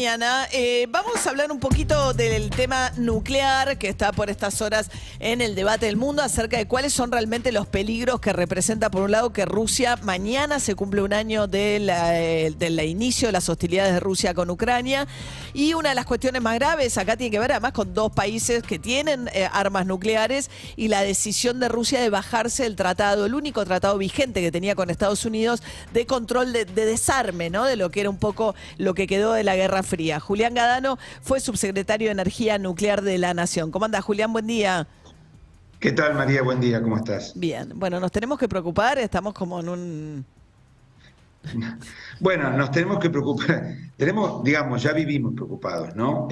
mañana. Vamos a hablar un poquito del tema nuclear que está por estas horas en el debate del mundo acerca de cuáles son realmente los peligros que representa, por un lado, que Rusia, mañana se cumple un año del inicio de las hostilidades de Rusia con Ucrania, y una de las cuestiones más graves acá tiene que ver además con dos países que tienen armas nucleares y la decisión de Rusia de bajarse del tratado, el único tratado vigente que tenía con Estados Unidos de control de desarme, ¿no? De lo que era un poco lo que quedó de la Guerra Fría. Julián Gadano fue subsecretario de Energía Nuclear de la Nación. ¿Cómo andás, Julián? Buen día. ¿Qué tal, María? Buen día, ¿cómo estás? Bien. Bueno, nos tenemos que preocupar, estamos como en un... Bueno, nos tenemos que preocupar. Tenemos, digamos, ya vivimos preocupados, ¿no?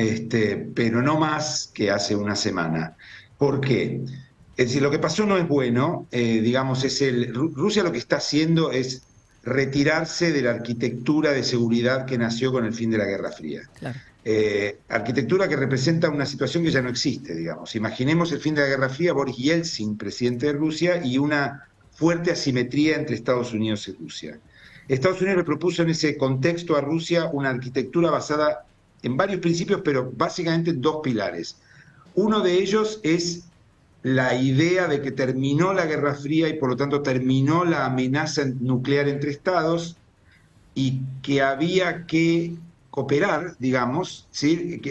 Pero no más que hace una semana. ¿Por qué? Es decir, lo que pasó no es bueno, digamos, Rusia lo que está haciendo es retirarse de la arquitectura de seguridad que nació con el fin de la Guerra Fría. Claro. Arquitectura que representa una situación que ya no existe, digamos. Imaginemos el fin de la Guerra Fría, Boris Yeltsin, presidente de Rusia, y una fuerte asimetría entre Estados Unidos y Rusia. Estados Unidos le propuso en ese contexto a Rusia una arquitectura basada en varios principios, pero básicamente en dos pilares. Uno de ellos es la idea de que terminó la Guerra Fría y por lo tanto terminó la amenaza nuclear entre estados y que había que cooperar, digamos, ¿sí?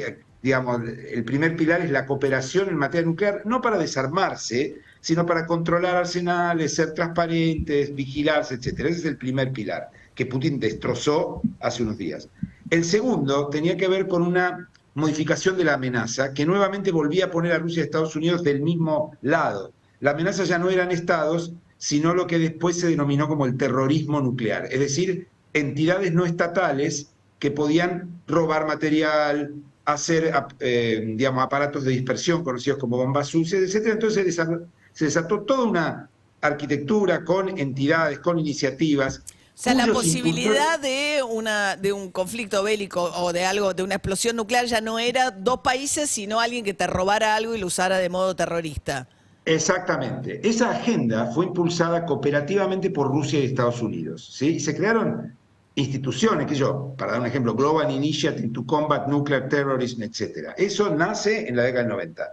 Digamos, el primer pilar es la cooperación en materia nuclear, no para desarmarse, sino para controlar arsenales, ser transparentes, vigilarse, etc. Ese es el primer pilar, que Putin destrozó hace unos días. El segundo tenía que ver con una modificación de la amenaza, que nuevamente volvía a poner a Rusia y a Estados Unidos del mismo lado. La amenaza ya no eran estados, sino lo que después se denominó como el terrorismo nuclear, es decir, entidades no estatales que podían robar material, hacer digamos, aparatos de dispersión conocidos como bombas sucias, etc. Entonces se desató toda una arquitectura con entidades, con iniciativas. O sea, la posibilidad de un conflicto bélico o de algo, de una explosión nuclear ya no era dos países, sino alguien que te robara algo y lo usara de modo terrorista. Exactamente. Esa agenda fue impulsada cooperativamente por Rusia y Estados Unidos, ¿sí? Y se crearon instituciones, para dar un ejemplo, Global Initiative to Combat Nuclear Terrorism, etc. Eso nace en la década del 90.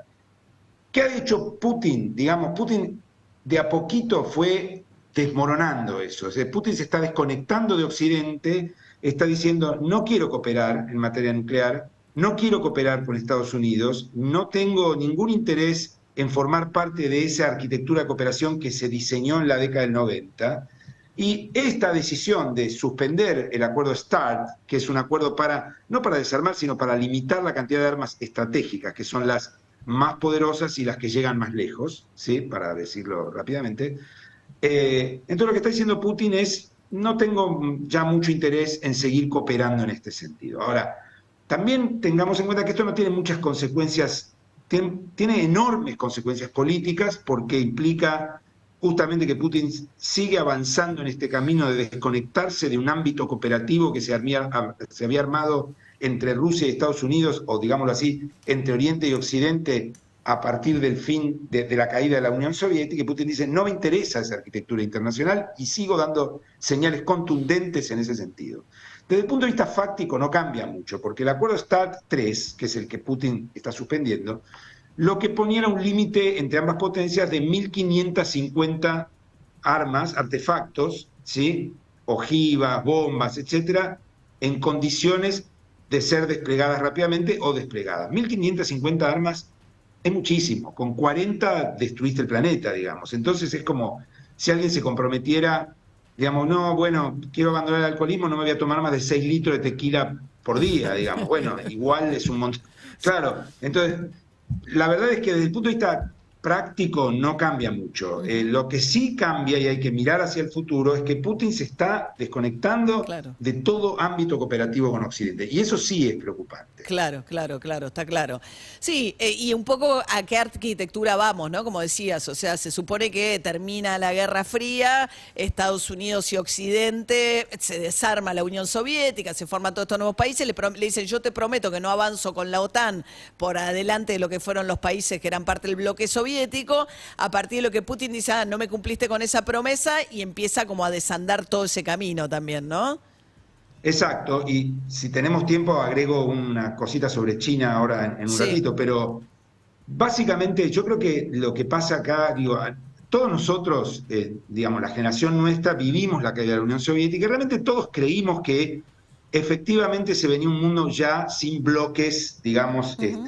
¿Qué ha hecho Putin? Digamos, Putin de a poquito fue desmoronando eso. O sea, Putin se está desconectando de Occidente, está diciendo, no quiero cooperar en materia nuclear, no quiero cooperar con Estados Unidos, no tengo ningún interés en formar parte de esa arquitectura de cooperación que se diseñó en la década del 90. Y esta decisión de suspender el acuerdo START, que es un acuerdo no para desarmar, sino para limitar la cantidad de armas estratégicas, que son las más poderosas y las que llegan más lejos, ¿sí? Para decirlo rápidamente. Entonces lo que está diciendo Putin es, no tengo ya mucho interés en seguir cooperando en este sentido. Ahora, también tengamos en cuenta que esto no tiene muchas consecuencias, tiene enormes consecuencias políticas porque implica justamente que Putin sigue avanzando en este camino de desconectarse de un ámbito cooperativo que se había armado entre Rusia y Estados Unidos, o digámoslo así, entre Oriente y Occidente a partir del fin de la caída de la Unión Soviética. Y Putin dice, no me interesa esa arquitectura internacional y sigo dando señales contundentes en ese sentido. Desde el punto de vista fáctico no cambia mucho, porque el acuerdo START 3, que es el que Putin está suspendiendo, lo que ponía era un límite entre ambas potencias de 1.550 armas, artefactos, ¿sí? Ojivas, bombas, etcétera, en condiciones de ser desplegadas rápidamente o desplegadas. 1.550 armas es muchísimo, con 40 destruiste el planeta, digamos. Entonces es como si alguien se comprometiera, digamos, no, bueno, quiero abandonar el alcoholismo, no me voy a tomar más de 6 litros de tequila por día, digamos. Bueno, igual es un montón. Claro, entonces, la verdad es que desde el punto de vista práctico no cambia mucho. Lo que sí cambia, y hay que mirar hacia el futuro, es que Putin se está desconectando de todo ámbito cooperativo con Occidente. Y eso sí es preocupante. Claro, está claro. Sí, y un poco a qué arquitectura vamos, ¿no? Como decías, o sea, se supone que termina la Guerra Fría, Estados Unidos y Occidente, se desarma la Unión Soviética, se forman todos estos nuevos países, le dicen, yo te prometo que no avanzo con la OTAN por adelante de lo que fueron los países que eran parte del bloque soviético. A partir de lo que Putin dice, no me cumpliste con esa promesa, y empieza como a desandar todo ese camino también, ¿no? Exacto, y si tenemos tiempo agrego una cosita sobre China ahora en un Sí. ratito, pero básicamente yo creo que lo que pasa acá, digo, todos nosotros, digamos, la generación nuestra, vivimos la caída de la Unión Soviética y realmente todos creímos que efectivamente se venía un mundo ya sin bloques, digamos, Ujú.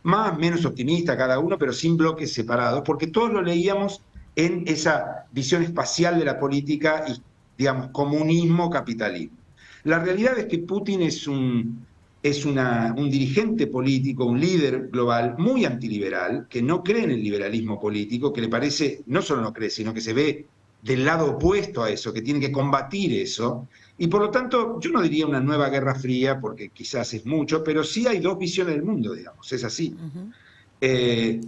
más, menos optimista cada uno, pero sin bloques separados, porque todos lo leíamos en esa visión espacial de la política y, digamos, comunismo, capitalismo. La realidad es que Putin es un dirigente político, un líder global muy antiliberal, que no cree en el liberalismo político, que le parece, no solo no cree, sino que se ve del lado opuesto a eso, que tiene que combatir eso. Y por lo tanto, yo no diría una nueva guerra fría, porque quizás es mucho, pero sí hay dos visiones del mundo, digamos, es así. Eh,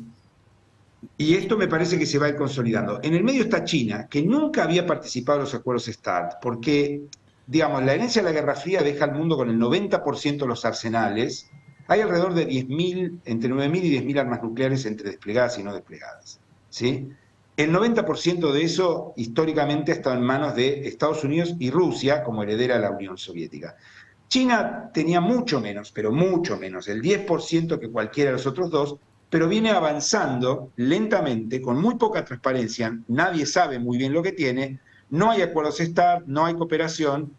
y esto me parece que se va a ir consolidando. En el medio está China, que nunca había participado en los acuerdos START, porque, digamos, la herencia de la Guerra Fría deja al mundo con el 90% de los arsenales. Hay alrededor de 10.000, entre 9.000 y 10.000 armas nucleares entre desplegadas y no desplegadas. ¿Sí? El 90% de eso históricamente ha estado en manos de Estados Unidos y Rusia como heredera de la Unión Soviética. China tenía mucho menos, pero mucho menos, el 10% que cualquiera de los otros dos, pero viene avanzando lentamente, con muy poca transparencia, nadie sabe muy bien lo que tiene, no hay acuerdos START, no hay cooperación,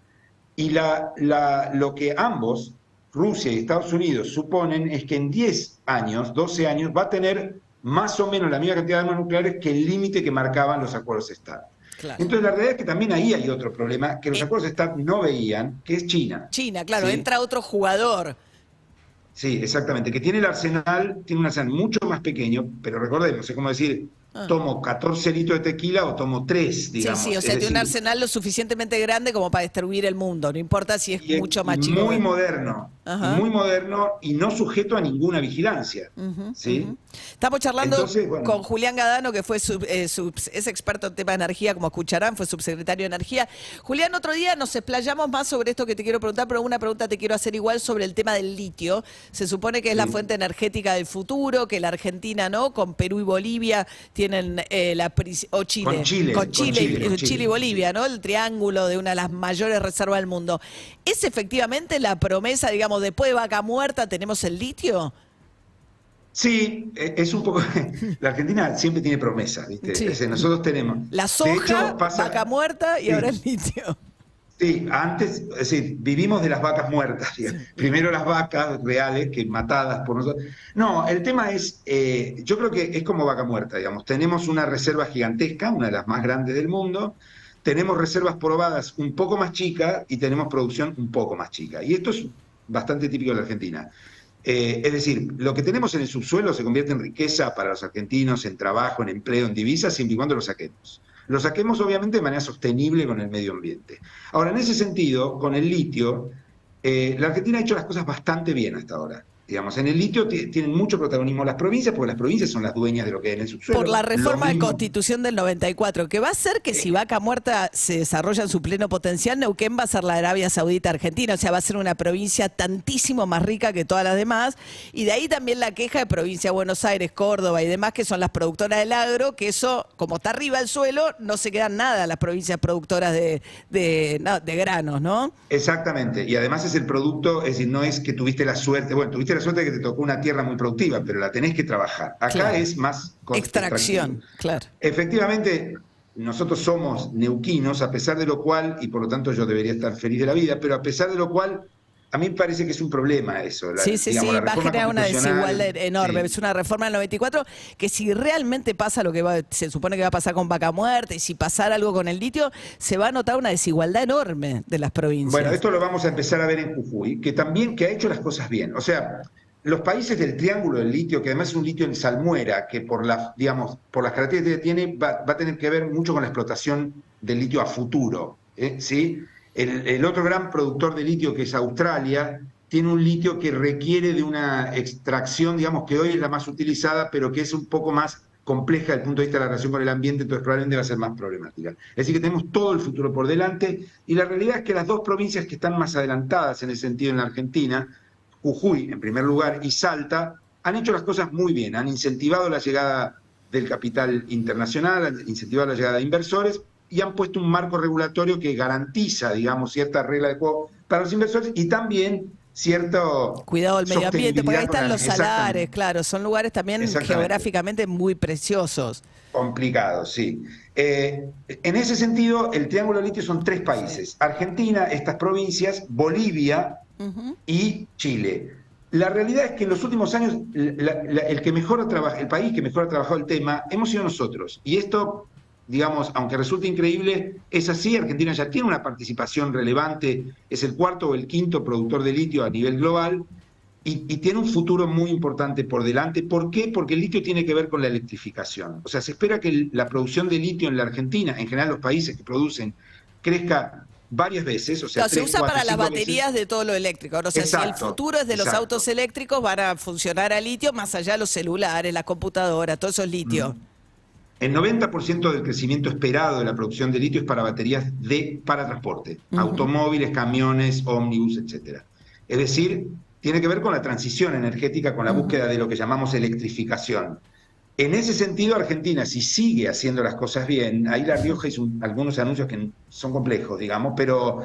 y lo que ambos, Rusia y Estados Unidos, suponen es que en 10 años, 12 años, va a tener más o menos la misma cantidad de armas nucleares que el límite que marcaban los acuerdos START. Claro. Entonces la realidad es que también ahí hay otro problema que los Eh, acuerdos START no veían, que es China. China, claro, ¿Sí? entra otro jugador. Sí, exactamente, que tiene el arsenal, tiene un arsenal mucho más pequeño, pero recordemos, es como decir, Ah. tomo 14 litros de tequila o tomo 3, Sí, sí, o digamos. Es sea, tiene un decir, arsenal lo suficientemente grande como para destruir el mundo, no importa si es mucho más chico que... y Ajá. muy moderno y no sujeto a ninguna vigilancia, Ujú, ¿sí? ujú. Estamos charlando Entonces, con bueno, Julián Gadano, que fue es experto en tema de energía, como escucharán, fue subsecretario de Energía. Julián, otro día nos explayamos más sobre esto que te quiero preguntar, pero una pregunta te quiero hacer igual sobre el tema del litio. Se supone que es la sí, fuente energética del futuro, que la Argentina, ¿no? Con Perú y Bolivia tienen o con Chile, Chile, con Chile, con Chile y Chile, Bolivia, sí. ¿no? El triángulo de una de las mayores reservas del mundo. ¿Es efectivamente la promesa, digamos, después de Vaca Muerta tenemos el litio? Sí, es un poco, la Argentina siempre tiene promesas, ¿viste? Es Sí. decir, nosotros tenemos, La de soja, hecho Vaca pasa, Muerta y ahora el sí, litio. sí, antes, es decir, vivimos de las vacas muertas, digamos. Sí. Primero las vacas reales que matadas por nosotros. No, el tema es, yo creo que es como vaca muerta, digamos. Tenemos una reserva gigantesca, una de las más grandes del mundo, tenemos reservas probadas un poco más chicas y tenemos producción un poco más chica. Y esto es bastante típico de la Argentina. Es decir, lo que tenemos en el subsuelo se convierte en riqueza para los argentinos, en trabajo, en empleo, en divisas, siempre y cuando lo saquemos. Lo saquemos obviamente de manera sostenible con el medio ambiente. Ahora, en ese sentido, con el litio, la Argentina ha hecho las cosas bastante bien hasta ahora. Digamos, en el litio tienen mucho protagonismo las provincias, porque las provincias son las dueñas de lo que hay en el Por la subsuelo. Lo reforma de mismo. Constitución del 94, que va a ser que si Vaca Muerta se desarrolla en su pleno potencial, Neuquén va a ser la Arabia Saudita Argentina, o sea, va a ser una provincia tantísimo más rica que todas las demás, y de ahí también la queja de provincia de Buenos Aires, Córdoba y demás, que son las productoras del agro, que eso, como está arriba el suelo, no se quedan nada las provincias productoras de granos, ¿no? Exactamente, y además es el producto, es decir, no es que tuviste la suerte, bueno, tuviste la suerte de que te tocó una tierra muy productiva, pero la tenés que trabajar. Acá Claro. es más extractivo. Extracción, claro. Efectivamente, nosotros somos neuquinos, a pesar de lo cual, y por lo tanto yo debería estar feliz de la vida, pero a pesar de lo cual, a mí me parece que es un problema eso, Sí, sí, digamos, sí, la va a reforma generar una desigualdad constitucional. enorme. Sí. Es una reforma del 94 que si realmente pasa lo que se supone que va a pasar con Vaca Muerta y si pasara algo con el litio, se va a notar una desigualdad enorme de las Bueno, provincias. esto lo vamos a empezar a ver en Jujuy, que también que ha hecho las cosas bien. O sea, los países del Triángulo del Litio, que además es un litio en salmuera, que digamos, por las características que tiene, va a tener que ver mucho con la explotación del litio a futuro. ¿Sí? El otro gran productor de litio, que es Australia, tiene un litio que requiere de una extracción, digamos, que hoy es la más utilizada, pero que es un poco más compleja desde el punto de vista de la relación con el ambiente, entonces probablemente va a ser más problemática. Es decir, que tenemos todo el futuro por delante, y la realidad es que las dos provincias que están más adelantadas en ese sentido en la Argentina, Jujuy en primer lugar y Salta, han hecho las cosas muy bien, han incentivado la llegada del capital internacional, han incentivado la llegada de inversores y han puesto un marco regulatorio que garantiza, digamos, cierta regla de juego para los inversores y también cierto cuidado del medio ambiente, porque ahí están los salares, exactamente, claro, son lugares también geográficamente muy preciosos. complicado, sí. En ese sentido, el Triángulo del Litio son 3 países: Argentina, estas provincias, Bolivia y Chile. La realidad es que en los últimos años el país que mejor ha trabajado el tema hemos sido nosotros. Y esto, digamos, aunque resulte increíble, es así. Argentina ya tiene una participación relevante, es el 4º o el 5º productor de litio a nivel global y tiene un futuro muy importante por delante. ¿Por qué? Porque el litio tiene que ver con la electrificación. O sea, se espera que la producción de litio en la Argentina, en general los países que producen, crezca varias veces, o sea, Claro, se 3, usa 4, para las 5 baterías veces. de todo lo eléctrico. O sea, si el Exacto, futuro es de los exacto. autos eléctricos, van a funcionar a litio, más allá de los celulares, las computadoras, todo eso es litio. El 90% del crecimiento esperado de la producción de litio es para baterías para transporte, automóviles, camiones, ómnibus, etc. Es decir, tiene que ver con la transición energética, con la búsqueda de lo que llamamos electrificación. En ese sentido, Argentina, si sigue haciendo las cosas bien, ahí La Rioja hizo algunos anuncios que son complejos, digamos, pero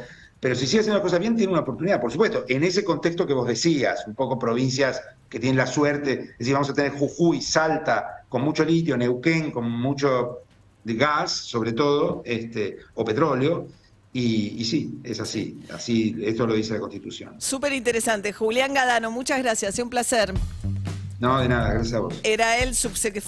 si sigue haciendo las cosas bien, tiene una oportunidad, por supuesto, en ese contexto que vos decías, un poco provincias que tienen la suerte, es decir, vamos a tener Jujuy, Salta, con mucho litio, Neuquén, con mucho de gas, sobre todo, o petróleo, y sí, es así, esto lo dice la Constitución. Súper interesante. Julián Gadano, muchas gracias, un placer. No, de nada, gracias a vos. Era el subsecretario.